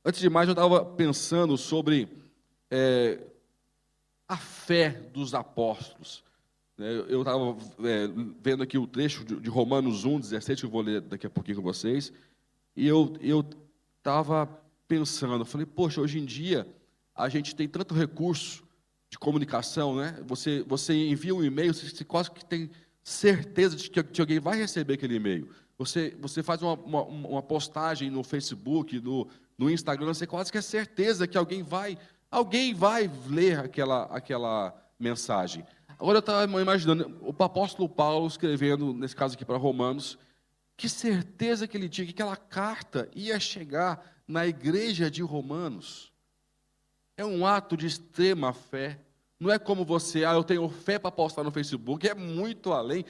Antes de mais, eu estava pensando sobre a fé dos apóstolos. Eu estava vendo aqui o trecho de Romanos 1:17, que eu vou ler daqui a pouquinho com vocês, e eu estava pensando, eu falei, poxa, hoje em dia a gente tem tanto recurso de comunicação, né? Você envia um e-mail, você quase que tem certeza de que alguém vai receber aquele e-mail. Você faz uma postagem no Facebook, no Instagram, você quase que é certeza que alguém vai ler aquela mensagem. Agora eu estava imaginando o apóstolo Paulo escrevendo, nesse caso aqui para Romanos, que certeza que ele tinha que aquela carta ia chegar na igreja de Romanos. É um ato de extrema fé. Não é como eu tenho fé para postar no Facebook, é muito além.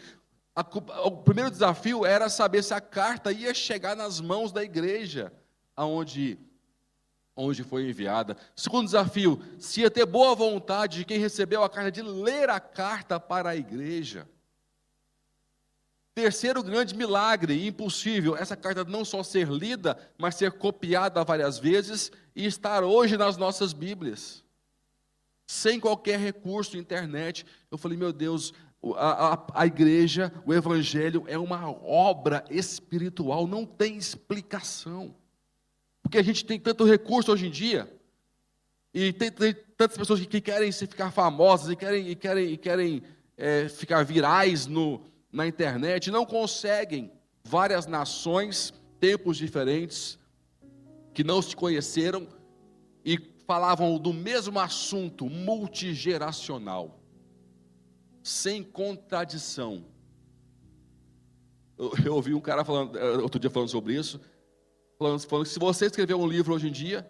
O primeiro desafio era saber se a carta ia chegar nas mãos da igreja, onde foi enviada. Segundo desafio, se ia ter boa vontade de quem recebeu a carta de ler a carta para a igreja. Terceiro grande milagre, impossível, essa carta não só ser lida, mas ser copiada várias vezes e estar hoje nas nossas Bíblias, sem qualquer recurso, internet. Eu falei, meu Deus, a igreja, o evangelho é uma obra espiritual, não tem explicação. Porque a gente tem tanto recurso hoje em dia, e tem tantas pessoas que querem ficar famosas, e querem ficar virais na internet, não conseguem. Várias nações, tempos diferentes, que não se conheceram, e falavam do mesmo assunto, multigeracional, sem contradição. Eu ouvi um cara falando, outro dia falando sobre isso, falando que se você escrever um livro hoje em dia,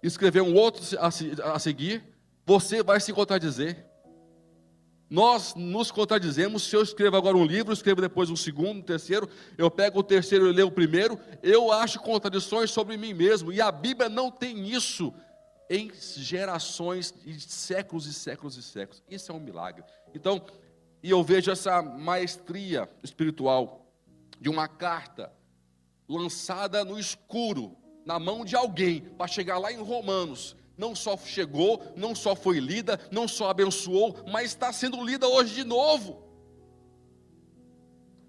e escrever um outro a seguir, você vai se contradizer. Nós nos contradizemos. Se eu escrevo agora um livro, escrevo depois um segundo, um terceiro, eu pego o terceiro e leio o primeiro, eu acho contradições sobre mim mesmo, e a Bíblia não tem isso em gerações, e séculos e séculos e séculos. Isso é um milagre. Então, e eu vejo essa maestria espiritual de uma carta lançada no escuro, na mão de alguém, para chegar lá em Romanos. Não só chegou, não só foi lida, não só abençoou, mas está sendo lida hoje de novo.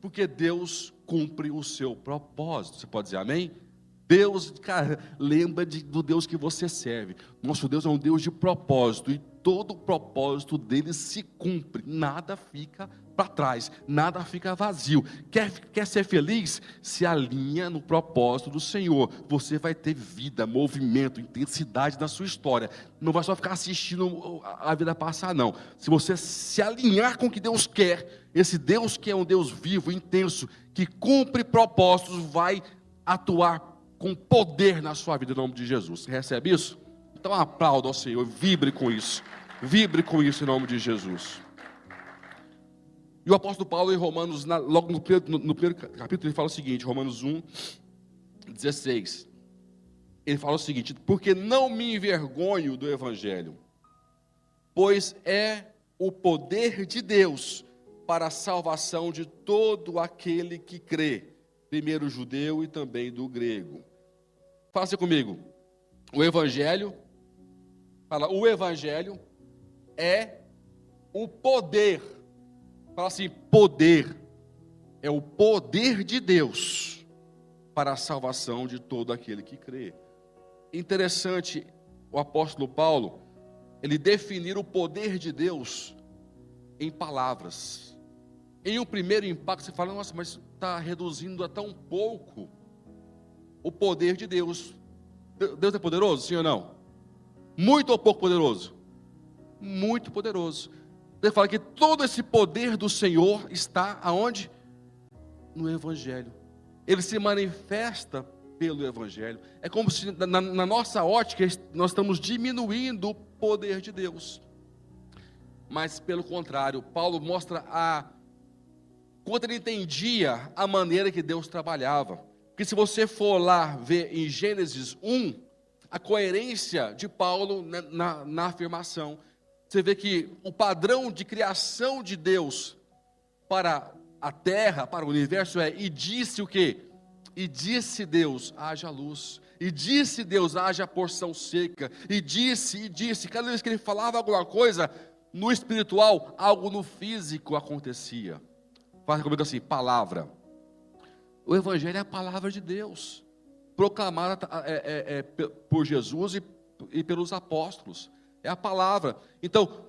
Porque Deus cumpre o seu propósito. Você pode dizer amém? Deus, cara, lembra do Deus que você serve. Nosso Deus é um Deus de propósito, e todo o propósito dele se cumpre. Nada fica para trás, nada fica vazio. Quer ser feliz? Se alinha no propósito do Senhor. Você vai ter vida, movimento, intensidade na sua história. Não vai só ficar assistindo a vida passar, não. Se você se alinhar com o que Deus quer, esse Deus que é um Deus vivo, intenso, que cumpre propósitos, vai atuar com poder na sua vida, em nome de Jesus. Você recebe isso? Então aplauda ao Senhor, vibre com isso em nome de Jesus. E o apóstolo Paulo em Romanos, logo no primeiro capítulo, ele fala o seguinte, Romanos 1:16, ele fala o seguinte: porque não me envergonho do evangelho, pois é o poder de Deus para a salvação de todo aquele que crê, primeiro o judeu e também do grego. Fala assim comigo, o evangelho é o poder. Fala assim, poder, é o poder de Deus para a salvação de todo aquele que crê. Interessante, o apóstolo Paulo, ele definir o poder de Deus em palavras. Em um primeiro impacto, você fala, nossa, mas está reduzindo a tão pouco o poder de Deus. Deus é poderoso, sim ou não? Muito ou pouco poderoso? Muito poderoso. Ele fala que todo esse poder do Senhor está aonde? No Evangelho. Ele se manifesta pelo Evangelho. É como se na nossa ótica nós estamos diminuindo o poder de Deus. Mas pelo contrário, Paulo mostra quanto ele entendia a maneira que Deus trabalhava. Porque se você for lá ver em Gênesis 1, a coerência de Paulo na afirmação, você vê que o padrão de criação de Deus para a terra, para o universo e disse o quê? E disse Deus, haja luz. E disse Deus, haja porção seca. E disse. Cada vez que ele falava alguma coisa, no espiritual, algo no físico acontecia. Fala comigo assim, palavra. O Evangelho é a palavra de Deus, proclamada por Jesus e pelos apóstolos. É a palavra. Então,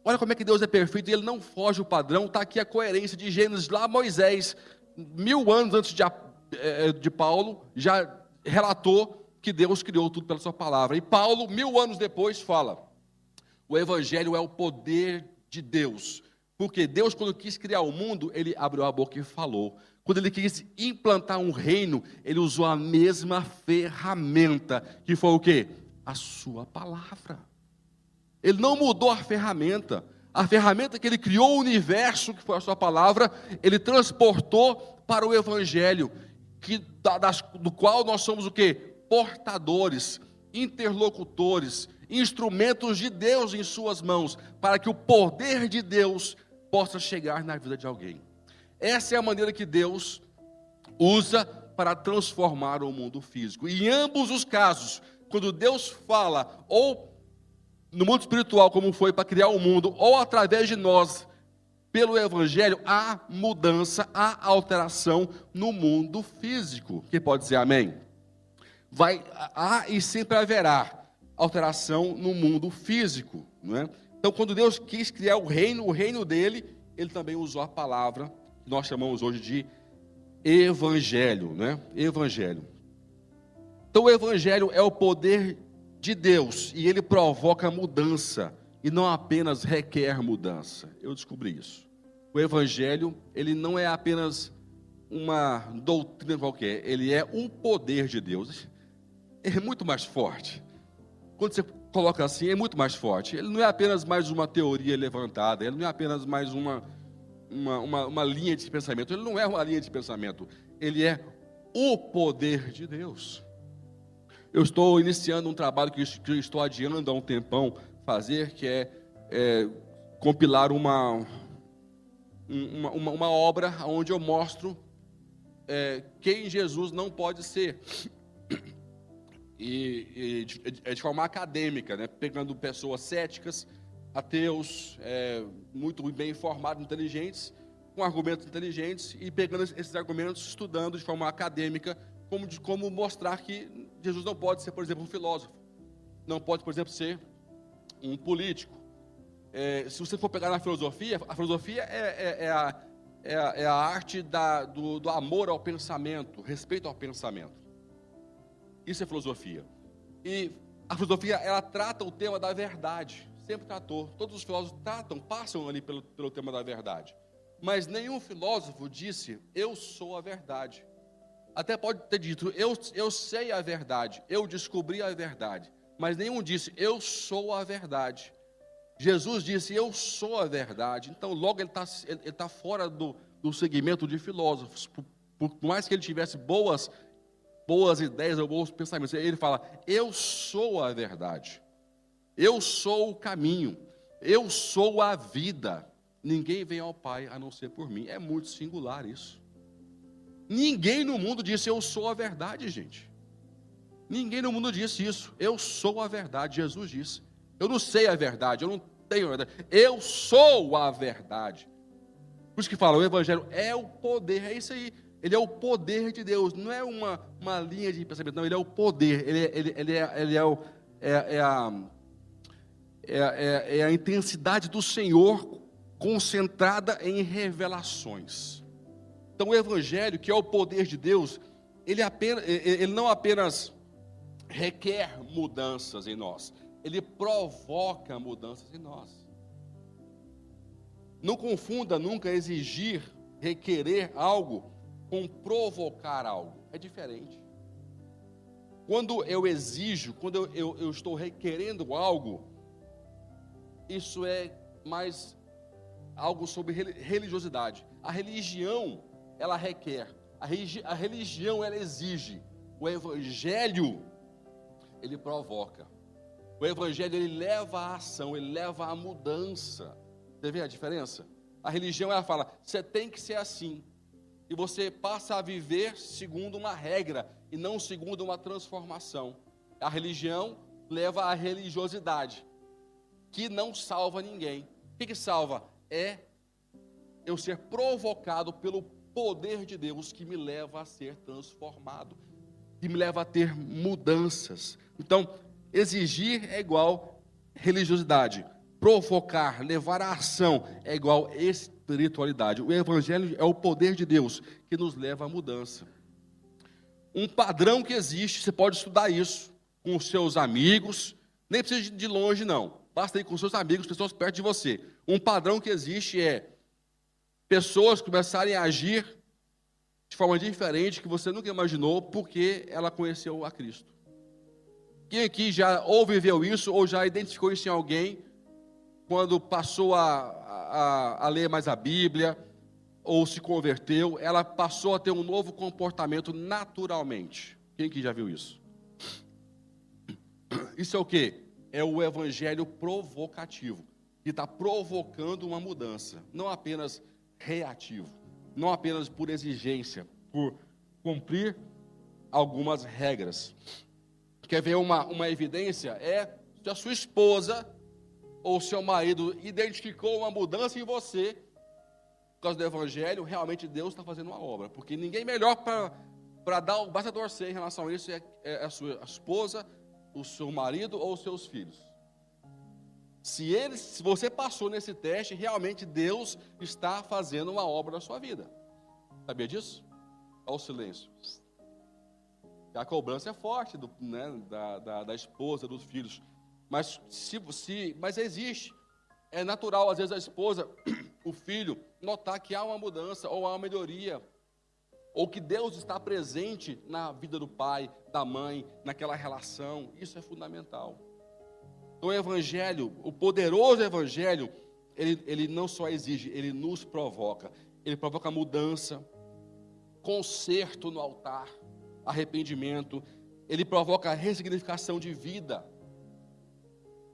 olha como é que Deus é perfeito, e Ele não foge do padrão. Está aqui a coerência de Gênesis, lá Moisés, 1000 anos antes de Paulo, já relatou que Deus criou tudo pela sua palavra. E Paulo, 1000 anos depois, fala, o Evangelho é o poder de Deus. Porque Deus, quando quis criar o mundo, Ele abriu a boca e falou. Quando Ele quis implantar um reino, Ele usou a mesma ferramenta, que foi o quê? A sua palavra. Ele não mudou a ferramenta que Ele criou o universo, que foi a sua palavra, Ele transportou para o Evangelho, do qual nós somos o quê? Portadores, interlocutores, instrumentos de Deus em suas mãos, para que o poder de Deus possa chegar na vida de alguém. Essa é a maneira que Deus usa para transformar o mundo físico. E em ambos os casos, quando Deus fala, ou no mundo espiritual, como foi para criar o mundo, ou através de nós, pelo Evangelho, há mudança, há alteração no mundo físico. Quem pode dizer amém? Há e sempre haverá alteração no mundo físico, não é? Então, quando Deus quis criar o reino dele, Ele também usou a palavra que nós chamamos hoje de Evangelho, né? Evangelho. Então, o Evangelho é o poder de Deus, e ele provoca mudança, e não apenas requer mudança. Eu descobri isso. O Evangelho, ele não é apenas uma doutrina qualquer, ele é um poder de Deus. É muito mais forte. Quando você coloca assim, é muito mais forte. Ele não é apenas mais uma teoria levantada, ele não é apenas mais uma linha de pensamento. Ele não é uma linha de pensamento, ele é o poder de Deus. Eu estou iniciando um trabalho que eu estou adiando há um tempão fazer, que é compilar uma obra onde eu mostro quem Jesus não pode ser. E de forma acadêmica, né? Pegando pessoas céticas, ateus, muito bem informados, inteligentes, com argumentos inteligentes, e pegando esses argumentos, estudando de forma acadêmica, como mostrar que Jesus não pode ser, por exemplo, um filósofo, não pode, por exemplo, ser um político. Se você for pegar na filosofia, a filosofia é a arte do amor ao pensamento, respeito ao pensamento. Isso é filosofia. E a filosofia, ela trata o tema da verdade, sempre tratou. Todos os filósofos passam ali pelo tema da verdade. Mas nenhum filósofo disse, eu sou a verdade. Até pode ter dito, eu sei a verdade, eu descobri a verdade. Mas nenhum disse, eu sou a verdade. Jesus disse, eu sou a verdade. Então logo ele tá fora do segmento de filósofos. Por mais que ele tivesse boas ideias ou bons pensamentos, ele fala, eu sou a verdade. Eu sou o caminho. Eu sou a vida. Ninguém vem ao Pai a não ser por mim. É muito singular isso. Ninguém no mundo disse, eu sou a verdade, gente. Ninguém no mundo disse isso. Eu sou a verdade, Jesus disse. Eu não sei a verdade, eu não tenho a verdade. Eu sou a verdade. Por isso que fala, o Evangelho é o poder, é isso aí. Ele é o poder de Deus, não é uma linha de pensamento, não, ele é o poder, é a intensidade do Senhor concentrada em revelações. Então o Evangelho, que é o poder de Deus, ele não apenas requer mudanças em nós, ele provoca mudanças em nós. Não confunda nunca exigir, requerer algo com provocar algo, é diferente. Quando eu exijo, quando eu estou requerendo algo, isso é mais algo sobre religiosidade. A religião, ela requer, a religião, ela exige. O Evangelho, ele provoca. O Evangelho, ele leva à ação, ele leva à mudança. Você vê a diferença? A religião, ela fala, você tem que ser assim. E você passa a viver segundo uma regra. e não segundo uma transformação. A religião leva à religiosidade, que não salva ninguém. O que salva? É eu ser provocado pelo poder de Deus que me leva a ser transformado, que me leva a ter mudanças. Então, exigir é igual religiosidade, provocar, levar à ação é igual espiritualidade. O evangelho é o poder de Deus que nos leva à mudança. Um padrão que existe, você pode estudar isso com os seus amigos, nem precisa de longe não, basta ir com os seus amigos, pessoas perto de você. Um padrão que existe é pessoas começarem a agir de forma diferente que você nunca imaginou, porque ela conheceu a Cristo. Quem aqui já ou viveu isso, ou já identificou isso em alguém, quando passou a ler mais a Bíblia, ou se converteu, ela passou a ter um novo comportamento naturalmente. Quem aqui já viu isso? Isso é o quê? É o evangelho provocativo, que está provocando uma mudança, não apenas reativo, não apenas por exigência, por cumprir algumas regras. Quer ver uma evidência? É se a sua esposa ou seu marido identificou uma mudança em você, por causa do evangelho, realmente Deus está fazendo uma obra, porque ninguém melhor para dar o basta torcer em relação a isso é a sua esposa, o seu marido ou os seus filhos. Se você passou nesse teste, realmente Deus está fazendo uma obra na sua vida. Sabia disso? Olha o silêncio. A cobrança é forte da esposa, dos filhos. Mas existe. É natural, às vezes, a esposa, o filho, notar que há uma mudança ou há uma melhoria, ou que Deus está presente na vida do pai, da mãe, naquela relação. Isso é fundamental. Então, o evangelho, o poderoso evangelho, ele não só exige, ele nos provoca. Ele provoca mudança, conserto no altar, arrependimento. Ele provoca ressignificação de vida,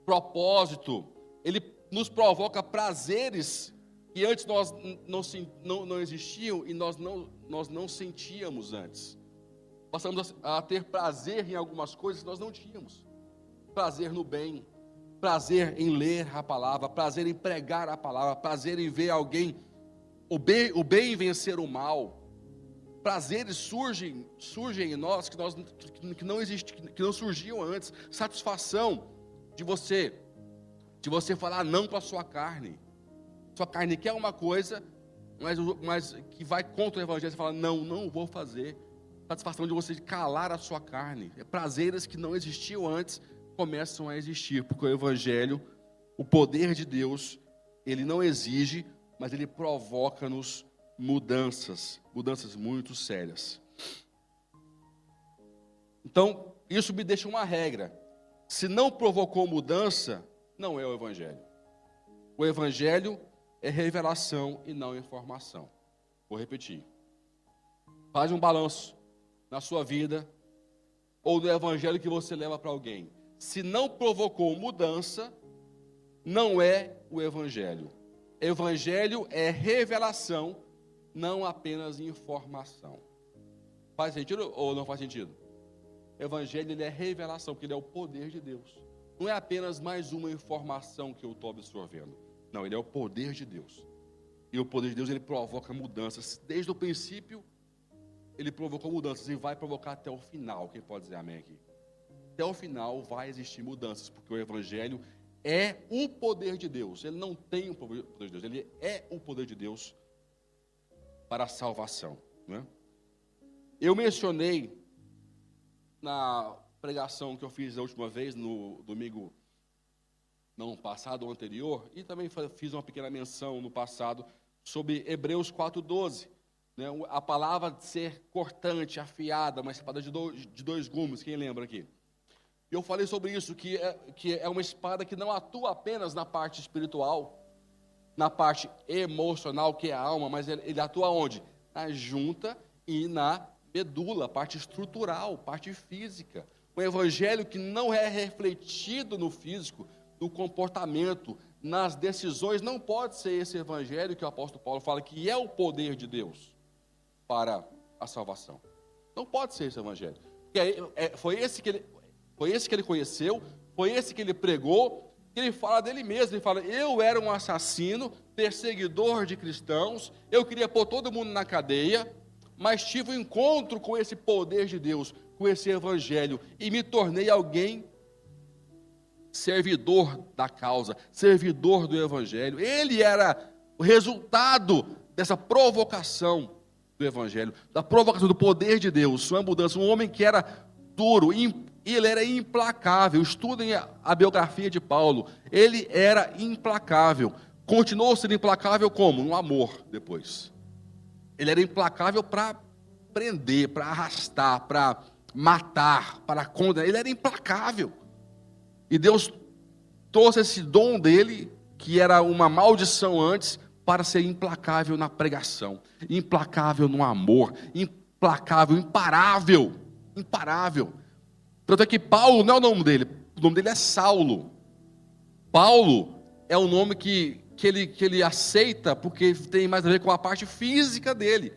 propósito. Ele nos provoca prazeres que antes não existiam e nós não sentíamos antes. Passamos a ter prazer em algumas coisas que nós não tínhamos. Prazer no bem, prazer em ler a palavra, prazer em pregar a palavra, prazer em ver alguém, o bem vencer o mal. Prazeres surgem em nós que não surgiam antes. Satisfação de você falar não para a sua carne. Sua carne quer uma coisa, mas que vai contra o evangelho. Você fala, não vou fazer. Satisfação de você calar a sua carne. Prazeres que não existiam antes começam a existir, porque o evangelho, o poder de Deus, ele não exige, mas ele provoca-nos mudanças muito sérias. Então, isso me deixa uma regra. Se não provocou mudança, não é o evangelho. O evangelho é revelação e não informação. Vou repetir. Faz um balanço na sua vida ou no evangelho que você leva para alguém. Se não provocou mudança, não é o evangelho. Evangelho é revelação, não apenas informação. Faz sentido ou não faz sentido? Evangelho, ele é revelação, porque ele é o poder de Deus. Não é apenas mais uma informação que eu estou absorvendo. Não, ele é o poder de Deus. E o poder de Deus, ele provoca mudanças. Desde o princípio, ele provocou mudanças e vai provocar até o final. Quem pode dizer amém aqui? Até o final vai existir mudanças, porque o evangelho é o poder de Deus. Ele não tem o poder de Deus, ele é o poder de Deus para a salvação, né? Eu mencionei na pregação que eu fiz a última vez, no domingo não passado ou anterior, e também fiz uma pequena menção no passado sobre Hebreus 4:12, né? A palavra de ser cortante, afiada, uma espada de dois gumes, quem lembra aqui? Eu falei sobre isso, que é uma espada que não atua apenas na parte espiritual, na parte emocional, que é a alma, mas ele atua onde? Na junta e na medula, parte estrutural, parte física. Um evangelho que não é refletido no físico, no comportamento, nas decisões, não pode ser esse evangelho que o apóstolo Paulo fala que é o poder de Deus para a salvação. Não pode ser esse evangelho. Porque foi esse que ele conheceu, foi esse que ele pregou. Ele fala dele mesmo, ele fala: eu era um assassino, perseguidor de cristãos, eu queria pôr todo mundo na cadeia, mas tive um encontro com esse poder de Deus, com esse evangelho, e me tornei alguém servidor da causa, servidor do evangelho. Ele era o resultado dessa provocação do evangelho, da provocação do poder de Deus, uma mudança, um homem que era duro, ele era implacável. Estudem a biografia de Paulo, ele era implacável, continuou sendo implacável como? No amor depois. Ele era implacável para prender, para arrastar, para matar, para condenar, ele era implacável. E Deus trouxe esse dom dele, que era uma maldição antes, para ser implacável na pregação, implacável no amor, implacável, imparável, imparável. Tanto é que Paulo não é o nome dele é Saulo. Paulo é o nome que ele aceita, porque tem mais a ver com a parte física dele,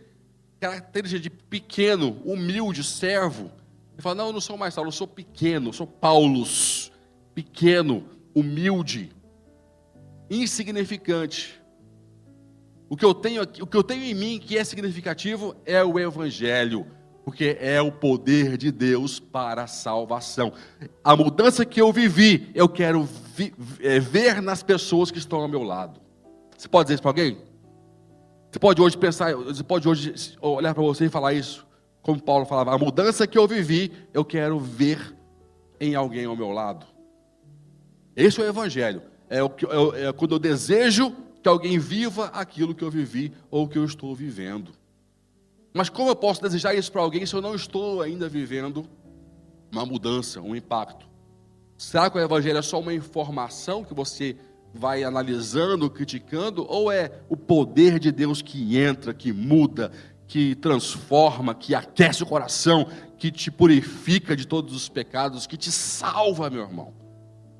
característica de pequeno, humilde, servo. Ele fala: não, eu não sou mais Saulo, eu sou pequeno, eu sou Paulus, pequeno, humilde, insignificante. O que eu tenho em mim que é significativo é o evangelho, porque é o poder de Deus para a salvação. A mudança que eu vivi, eu quero ver nas pessoas que estão ao meu lado. Você pode dizer isso para alguém? Você pode hoje olhar para você e falar isso, como Paulo falava: a mudança que eu vivi, eu quero ver em alguém ao meu lado. Esse é o evangelho. É quando eu desejo que alguém viva aquilo que eu vivi ou que eu estou vivendo. Mas como eu posso desejar isso para alguém se eu não estou ainda vivendo uma mudança, um impacto? Será que o evangelho é só uma informação que você vai analisando, criticando, ou é o poder de Deus que entra, que muda, que transforma, que aquece o coração, que te purifica de todos os pecados, que te salva, meu irmão,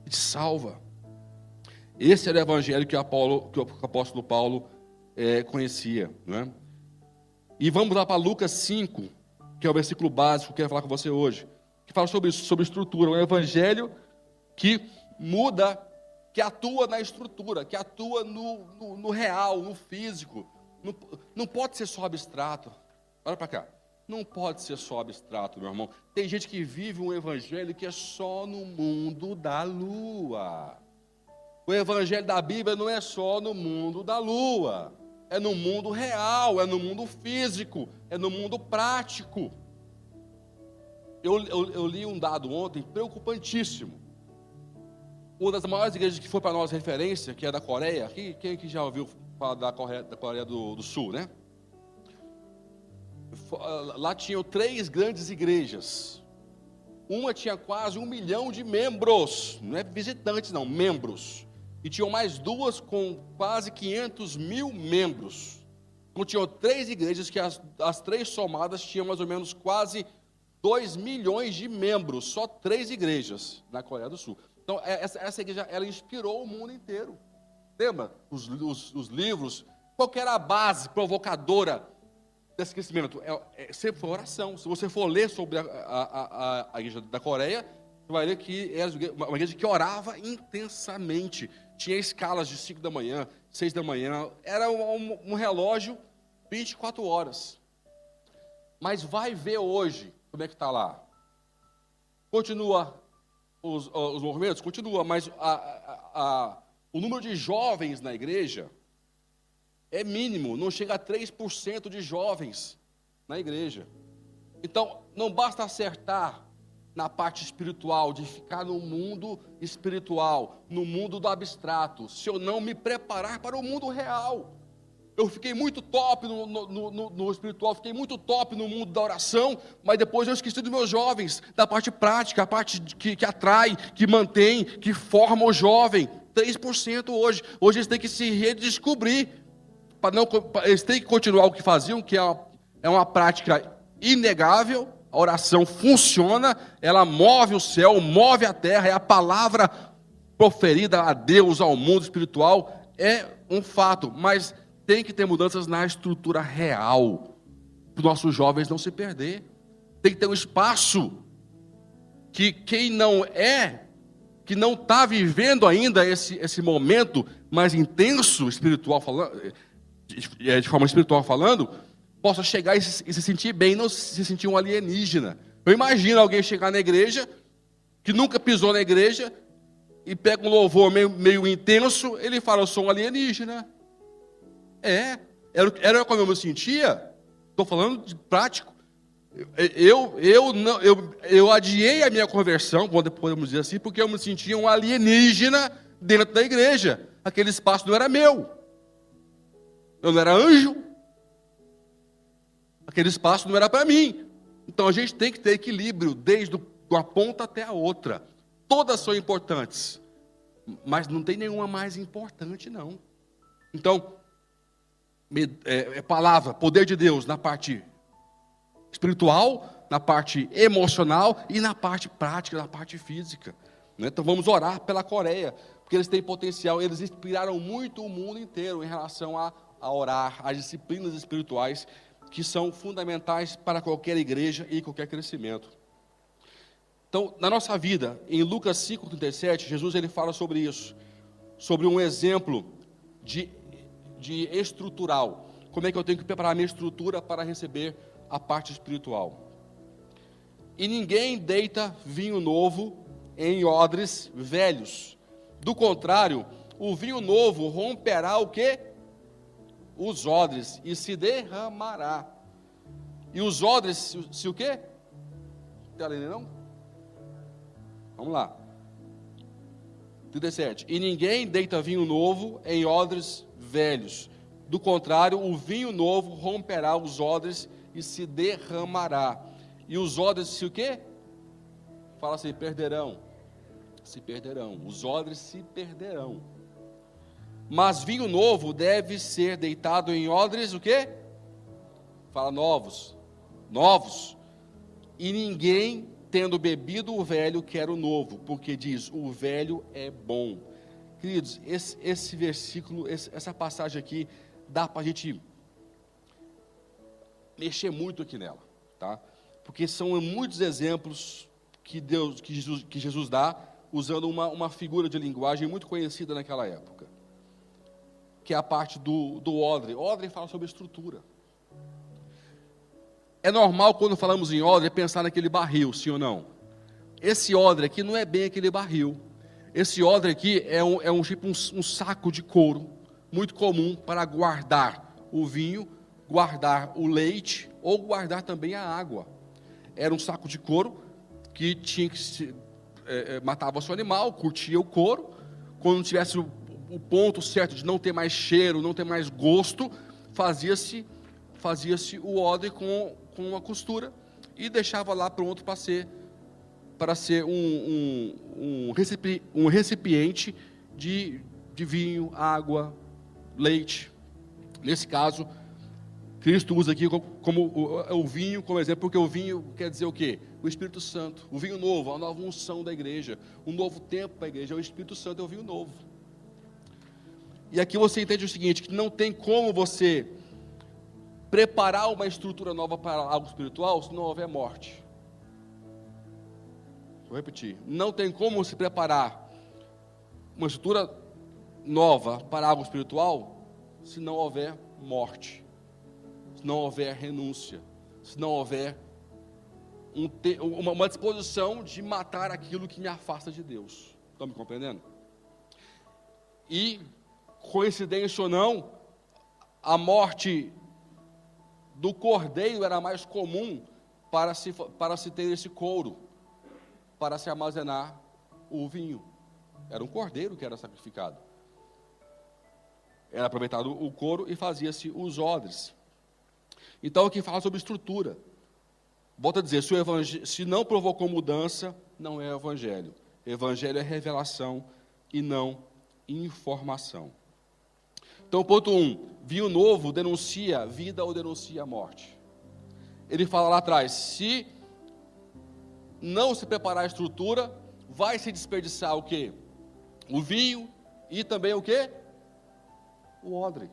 que te salva? Esse era o evangelho que o apóstolo Paulo conhecia, não é? E vamos lá para Lucas 5, que é o versículo básico que eu quero falar com você hoje, que fala sobre isso, sobre estrutura. Um evangelho que muda, que atua na estrutura, que atua no real, no físico. Não pode ser só abstrato. Olha para cá. Não pode ser só abstrato, meu irmão. Tem gente que vive um evangelho que é só no mundo da lua. O evangelho da Bíblia não é só no mundo da lua. É no mundo real, é no mundo físico, é no mundo prático. Eu li um dado ontem preocupantíssimo. Uma das maiores igrejas que foi para nós referência, que é da Coreia, quem que já ouviu falar da Coreia do Sul, né? Lá tinham 3 grandes igrejas. Uma tinha quase 1 milhão de membros, não é visitantes não, membros. E tinham mais 2 com quase 500 mil membros. Então tinham 3 igrejas que as 3 somadas tinham mais ou menos quase 2 milhões de membros. Só 3 igrejas na Coreia do Sul. Então essa igreja, ela inspirou o mundo inteiro. Lembra? Os livros. Qual que era a base provocadora desse crescimento? Sempre foi oração. Se você for ler sobre a igreja da Coreia, você vai ler que era uma igreja que orava intensamente. Tinha escalas de 5 da manhã, 6 da manhã. Era um relógio 24 horas. Mas vai ver hoje como é que está lá. Continua os movimentos? Continua, mas o número de jovens na igreja é mínimo. Não chega a 3% de jovens na igreja. Então, não basta acertar na parte espiritual, de ficar no mundo espiritual, no mundo do abstrato, se eu não me preparar para o mundo real. Eu fiquei muito top no espiritual, fiquei muito top no mundo da oração, mas depois eu esqueci dos meus jovens, da parte prática, a parte que atrai, que mantém, que forma o jovem. 3% hoje. Hoje eles têm que se redescobrir, eles têm que continuar o que faziam, que é uma prática inegável. A oração funciona, ela move o céu, move a terra, é a palavra proferida a Deus, ao mundo espiritual, é um fato, mas tem que ter mudanças na estrutura real, para os nossos jovens não se perder. tem que ter um espaço que quem não que não está vivendo ainda esse momento mais intenso, espiritual falando, de forma espiritual falando, possa chegar e se sentir bem, não se sentir um alienígena. Eu imagino alguém chegar na igreja, que nunca pisou na igreja, e pega um louvor meio intenso, ele fala, eu sou um alienígena. Era como eu me sentia. Estou falando de prático. Eu adiei a minha conversão, podemos dizer assim, porque eu me sentia um alienígena dentro da igreja. Aquele espaço não era meu. Eu não era anjo. Aquele espaço não era para mim. Então a gente tem que ter equilíbrio desde uma ponta até a outra. Todas são importantes, mas não tem nenhuma mais importante, não. Então, palavra, poder de Deus na parte espiritual, na parte emocional e na parte prática, na parte física. Então vamos orar pela Coreia, porque eles têm potencial, eles inspiraram muito o mundo inteiro em relação a orar, as disciplinas espirituais que são fundamentais para qualquer igreja e qualquer crescimento. Então, na nossa vida, em Lucas 5,37, Jesus ele fala sobre isso, sobre um exemplo de estrutural. Como é que eu tenho que preparar a minha estrutura para receber a parte espiritual? E ninguém deita vinho novo em odres velhos. Do contrário, o vinho novo romperá o quê? Os odres e se derramará. E os odres, se o quê? Está lendo, não? Vamos lá. 37. E ninguém deita vinho novo em odres velhos. Do contrário, o vinho novo romperá os odres e se derramará. E os odres se o quê? Fala assim, perderão. Se perderão. Os odres se perderão. Mas vinho novo deve ser deitado em odres o quê? Fala novos. Novos. E ninguém, tendo bebido o velho, quer o novo, porque diz, o velho é bom. Queridos, esse versículo, essa passagem aqui, dá para a gente mexer muito aqui nela, tá? Porque são muitos exemplos que Jesus dá, usando uma figura de linguagem muito conhecida naquela época, que é a parte do odre. Odre fala sobre estrutura. É normal, quando falamos em odre, pensar naquele barril, sim ou não? Esse odre aqui não é bem aquele barril. Esse odre aqui é um saco de couro, muito comum para guardar o vinho, guardar o leite, ou guardar também a água. Era um saco de couro que tinha que matava o seu animal, curtia o couro. Quando tivesse o ponto certo de não ter mais cheiro, não ter mais gosto, fazia-se o odre com uma costura e deixava lá pronto para ser um recipiente de vinho, água, leite. Nesse caso, Cristo usa aqui como o vinho como exemplo, porque o vinho quer dizer o quê? O Espírito Santo. O vinho novo, a nova unção da igreja, um novo tempo para a igreja, é o Espírito Santo, é o vinho novo. E aqui você entende o seguinte, que não tem como você preparar uma estrutura nova para algo espiritual se não houver morte. Vou repetir. Não tem como se preparar uma estrutura nova para algo espiritual se não houver morte, se não houver renúncia, se não houver uma disposição de matar aquilo que me afasta de Deus. Estão me compreendendo? E, coincidência ou não, a morte do cordeiro era mais comum para se ter esse couro, para se armazenar o vinho. Era um cordeiro que era sacrificado. Era aproveitado o couro e fazia-se os odres. Então aqui fala sobre estrutura. Volto a dizer, se não provocou mudança, não é evangelho. Evangelho é revelação e não informação. Então, ponto 1, vinho novo denuncia a vida ou denuncia a morte. Ele fala lá atrás, se não se preparar a estrutura, vai se desperdiçar o quê? O vinho e também o quê? O odre.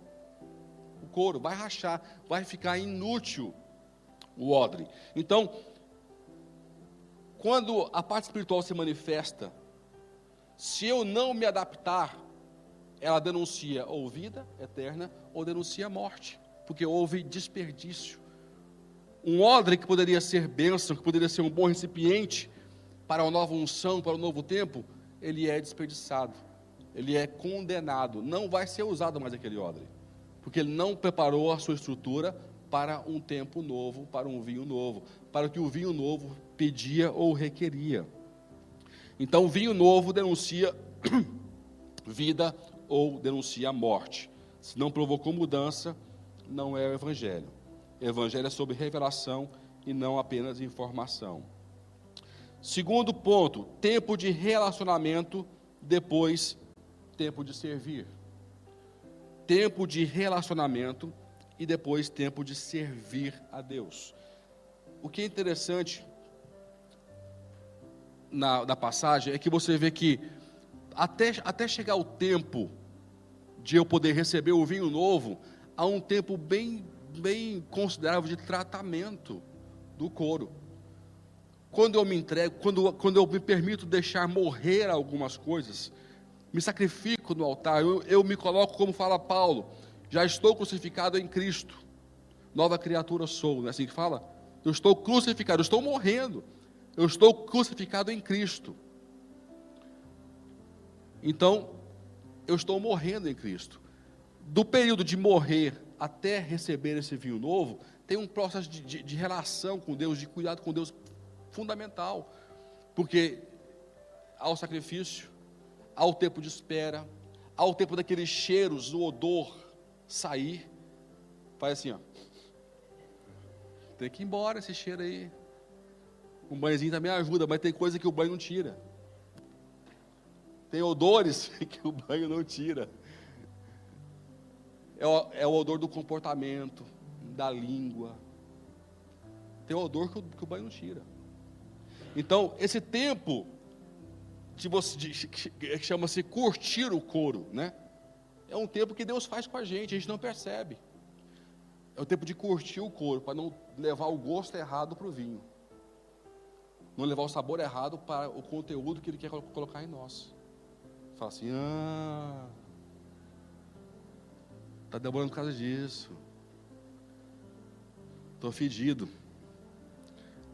O couro vai rachar, vai ficar inútil o odre. Então, quando a parte espiritual se manifesta, se eu não me adaptar, ela denuncia ou vida eterna ou denuncia morte, porque houve desperdício. Um odre que poderia ser bênção, que poderia ser um bom recipiente para uma nova unção, para um novo tempo, ele é desperdiçado, ele é condenado, não vai ser usado mais aquele odre, porque ele não preparou a sua estrutura para um tempo novo, para um vinho novo, para o que o vinho novo pedia ou requeria. Então, o vinho novo denuncia vida ou denuncia morte. Se não provocou mudança, não é o Evangelho. O Evangelho é sobre revelação e não apenas informação. Segundo ponto, tempo de relacionamento, depois tempo de servir. Tempo de relacionamento e depois tempo de servir a Deus. O que é interessante na passagem é que você vê que até chegar o tempo de eu poder receber o vinho novo, há um tempo bem considerável de tratamento do couro. Quando eu me entrego, quando eu me permito deixar morrer algumas coisas, me sacrifico no altar, eu me coloco, como fala Paulo, já estou crucificado em Cristo, nova criatura sou, não é assim que fala? Eu estou crucificado, eu estou morrendo, eu estou crucificado em Cristo. Então, eu estou morrendo em Cristo. Do período de morrer até receber esse vinho novo, tem um processo de relação com Deus, de cuidado com Deus fundamental, porque há o sacrifício, há o tempo de espera, há o tempo daqueles cheiros, o odor sair, faz assim, ó, tem que ir embora esse cheiro aí. Um banhozinho também ajuda, mas tem coisa que o banho não tira. Tem odores que o banho não tira. É o odor do comportamento, da língua. Tem odor que o banho não tira. Então, esse tempo que chama-se curtir o couro, né? É um tempo que Deus faz com a gente não percebe. É o tempo de curtir o couro, para não levar o gosto errado para o vinho. Não levar o sabor errado para o conteúdo que Ele quer colocar em nós. Fala assim, está demorando por causa disso. Estou fedido.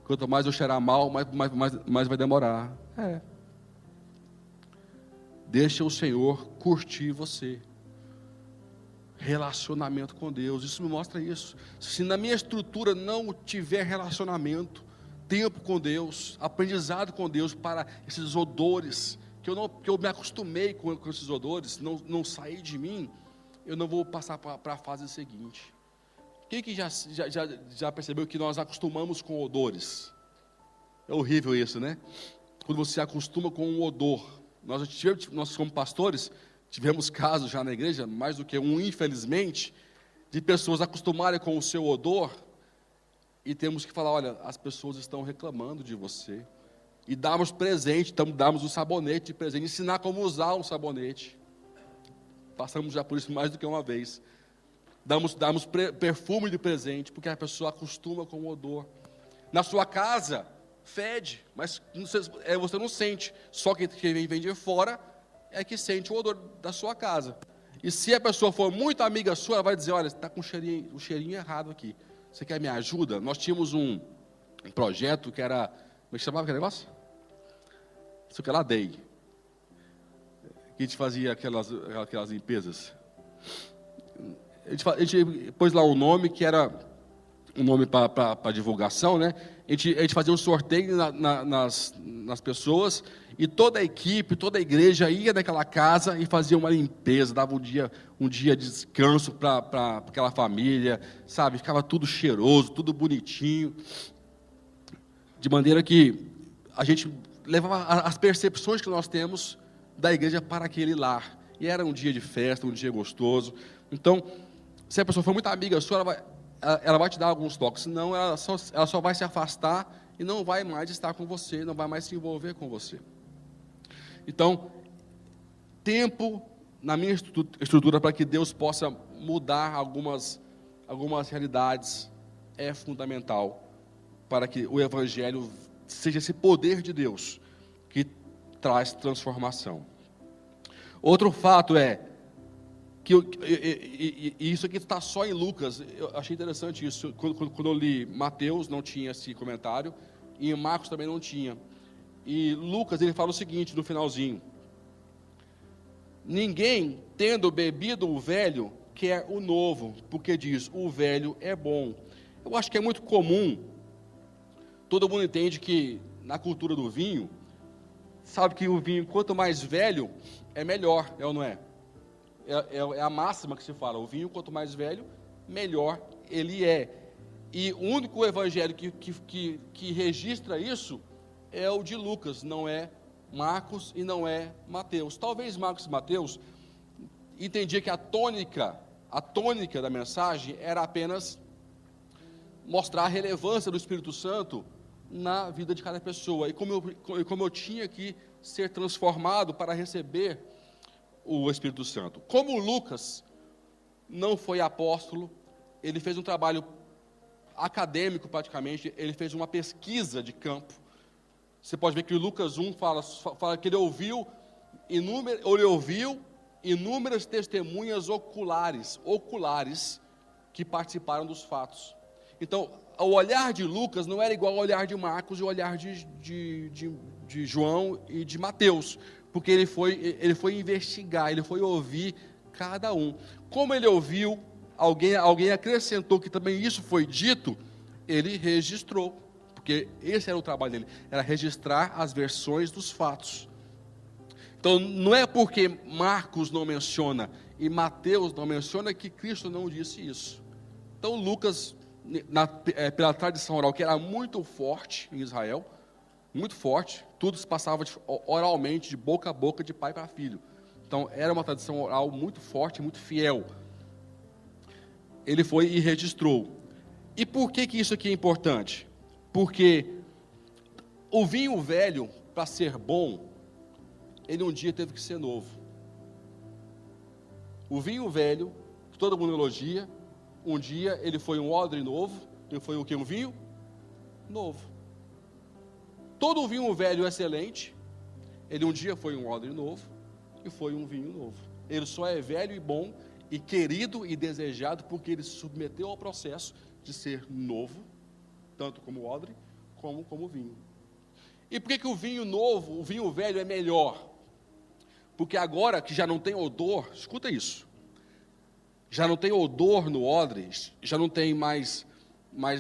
Quanto mais eu cheirar mal, mais vai demorar. Deixa o Senhor curtir você. Relacionamento com Deus, isso me mostra isso. Se na minha estrutura não tiver relacionamento, tempo com Deus, aprendizado com Deus para esses odores, que eu me acostumei com esses odores, não sair de mim, eu não vou passar para a fase seguinte. Quem que já percebeu que nós acostumamos com odores? É horrível isso, né? Quando você acostuma com um odor. Nós como pastores, tivemos casos já na igreja, mais do que um, infelizmente, de pessoas acostumarem com o seu odor, e temos que falar, olha, as pessoas estão reclamando de você, e darmos presente, darmos um sabonete de presente, ensinar como usar um sabonete. Passamos já por isso mais do que uma vez. Damos perfume de presente, porque a pessoa acostuma com o odor. Na sua casa, fede, mas você não sente, só quem vem de fora é que sente o odor da sua casa. E se a pessoa for muito amiga sua, ela vai dizer, olha, está com um cheirinho errado aqui, você quer me ajuda? Nós tínhamos um projeto que era, como é que chamava aquele negócio? Isso que era Day, que a gente fazia aquelas limpezas. A gente pôs lá um nome que era um nome para divulgação, né? A gente fazia um sorteio nas pessoas, e toda a equipe, toda a igreja ia naquela casa e fazia uma limpeza, dava um dia de descanso para aquela família, sabe? Ficava tudo cheiroso, tudo bonitinho, de maneira que a gente levava as percepções que nós temos da igreja para aquele lar, e era um dia de festa, um dia gostoso. Então, se a pessoa for muito amiga sua, ela vai te dar alguns toques, senão ela só vai se afastar e não vai mais estar com você, não vai mais se envolver com você. Então, tempo na minha estrutura para que Deus possa mudar algumas realidades é fundamental para que o Evangelho seja esse poder de Deus que traz transformação. Outro fato é que isso aqui está só em Lucas. Eu achei interessante isso. Quando eu li Mateus, não tinha esse comentário, e em Marcos também não tinha. E Lucas, ele fala o seguinte no finalzinho: ninguém, tendo bebido o velho, quer o novo, porque diz, o velho é bom. Eu acho que é muito comum, todo mundo entende que na cultura do vinho, sabe que o vinho, quanto mais velho, é melhor, é ou não é? É a máxima que se fala, o vinho, quanto mais velho, melhor ele é. E o único evangelho que registra isso é o de Lucas, não é Marcos e não é Mateus. Talvez Marcos e Mateus entendiam que a tônica da mensagem era apenas mostrar a relevância do Espírito Santo na vida de cada pessoa, e como eu tinha que ser transformado para receber o Espírito Santo. Como Lucas não foi apóstolo, ele fez um trabalho acadêmico praticamente, ele fez uma pesquisa de campo. Você pode ver que o Lucas 1 fala que ele ouviu inúmeras testemunhas oculares que participaram dos fatos. Então, o olhar de Lucas não era igual ao olhar de Marcos e o olhar de João e de Mateus, porque ele foi investigar, ele foi ouvir cada um. Como ele ouviu, alguém acrescentou que também isso foi dito, ele registrou, porque esse era o trabalho dele, era registrar as versões dos fatos. Então, não é porque Marcos não menciona e Mateus não menciona que Cristo não disse isso. Então, Lucas, pela tradição oral, que era muito forte em Israel, muito forte, tudo se passava oralmente, de boca a boca, de pai para filho. Então, era uma tradição oral muito forte, muito fiel. Ele foi e registrou. E por que isso aqui é importante? Porque o vinho velho, para ser bom, ele um dia teve que ser novo. O vinho velho, que todo mundo elogia, um dia ele foi um odre novo. Ele foi o que? Um vinho novo. Todo vinho velho excelente, ele um dia foi um odre novo e foi um vinho novo. Ele só é velho e bom e querido e desejado porque ele se submeteu ao processo de ser novo, tanto como odre, como vinho. E por que o vinho novo, o vinho velho é melhor? Porque agora que já não tem odor, escuta isso, já não tem odor no odre, já não tem mais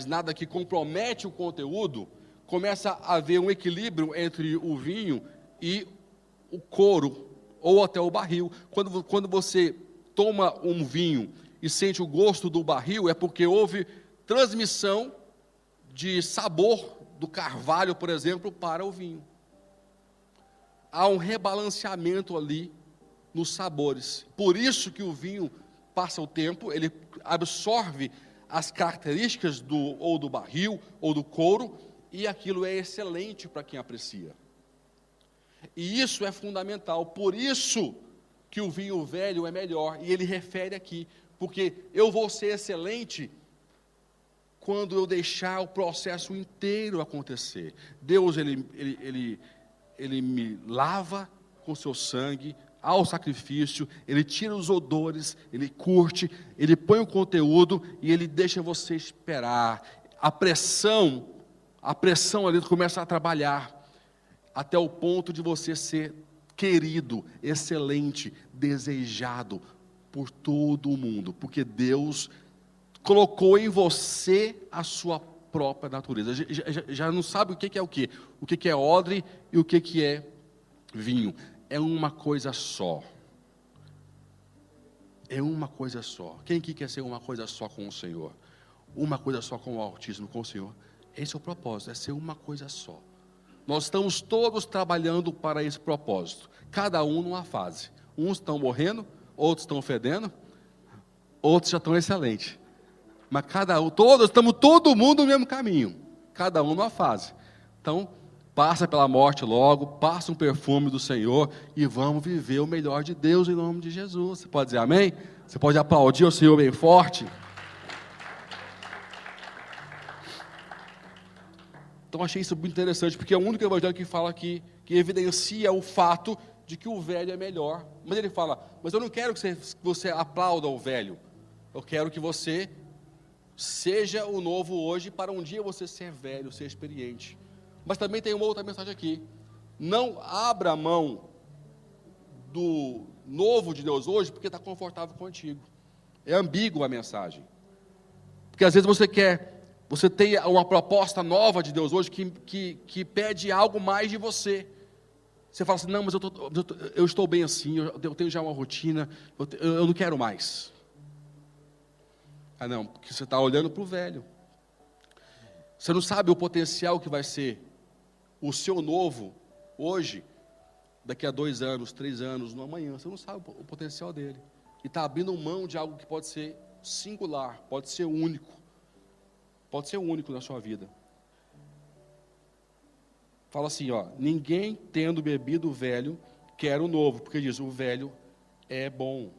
nada que compromete o conteúdo, começa a haver um equilíbrio entre o vinho e o couro, ou até o barril. Quando você toma um vinho e sente o gosto do barril, é porque houve transmissão de sabor do carvalho, por exemplo, para o vinho. Há um rebalanceamento ali nos sabores. Por isso que o vinho passa o tempo, ele absorve as características ou do barril, ou do couro, e aquilo é excelente para quem aprecia. E isso é fundamental, por isso que o vinho velho é melhor, e ele refere aqui, porque eu vou ser excelente quando eu deixar o processo inteiro acontecer. Deus, ele me lava com seu sangue, ao sacrifício, ele tira os odores, ele curte, ele põe o conteúdo e ele deixa você esperar. A pressão ali começa a trabalhar, até o ponto de você ser querido, excelente, desejado por todo o mundo, porque Deus colocou em você a sua própria natureza. Já não sabe o que é o que é odre e o que é vinho. É uma coisa só. É uma coisa só. Quem aqui quer ser uma coisa só com o Senhor? Uma coisa só com o Altíssimo, com o Senhor? Esse é o propósito, é ser uma coisa só. Nós estamos todos trabalhando para esse propósito, cada um numa fase. Uns estão morrendo, outros estão fedendo, outros já estão excelentes. Mas estamos todo mundo no mesmo caminho, cada um numa fase. Então, passa pela morte logo, passa um perfume do Senhor e vamos viver o melhor de Deus em nome de Jesus. Você pode dizer amém? Você pode aplaudir o Senhor bem forte? Então achei isso muito interessante, porque é o único evangelho que fala que evidencia o fato de que o velho é melhor. Mas ele fala, mas eu não quero que você aplauda o velho. Eu quero que você seja o novo hoje, para um dia você ser velho, ser experiente. Mas também tem uma outra mensagem aqui. Não abra mão do novo de Deus hoje, porque está confortável com o antigo. É ambígua a mensagem. Porque às vezes você tem uma proposta nova de Deus hoje que pede algo mais de você. Você fala assim, não, mas eu estou bem assim, eu tenho já uma rotina, eu não quero mais. Ah não, porque você está olhando para o velho. Você não sabe o potencial que vai ser o seu novo hoje, daqui a 2 anos, 3 anos, no amanhã. Você não sabe o potencial dele. E está abrindo mão de algo que pode ser singular, pode ser único. Pode ser único na sua vida. Fala assim, ó, ninguém tendo bebido o velho quer o novo, porque diz, o velho é bom.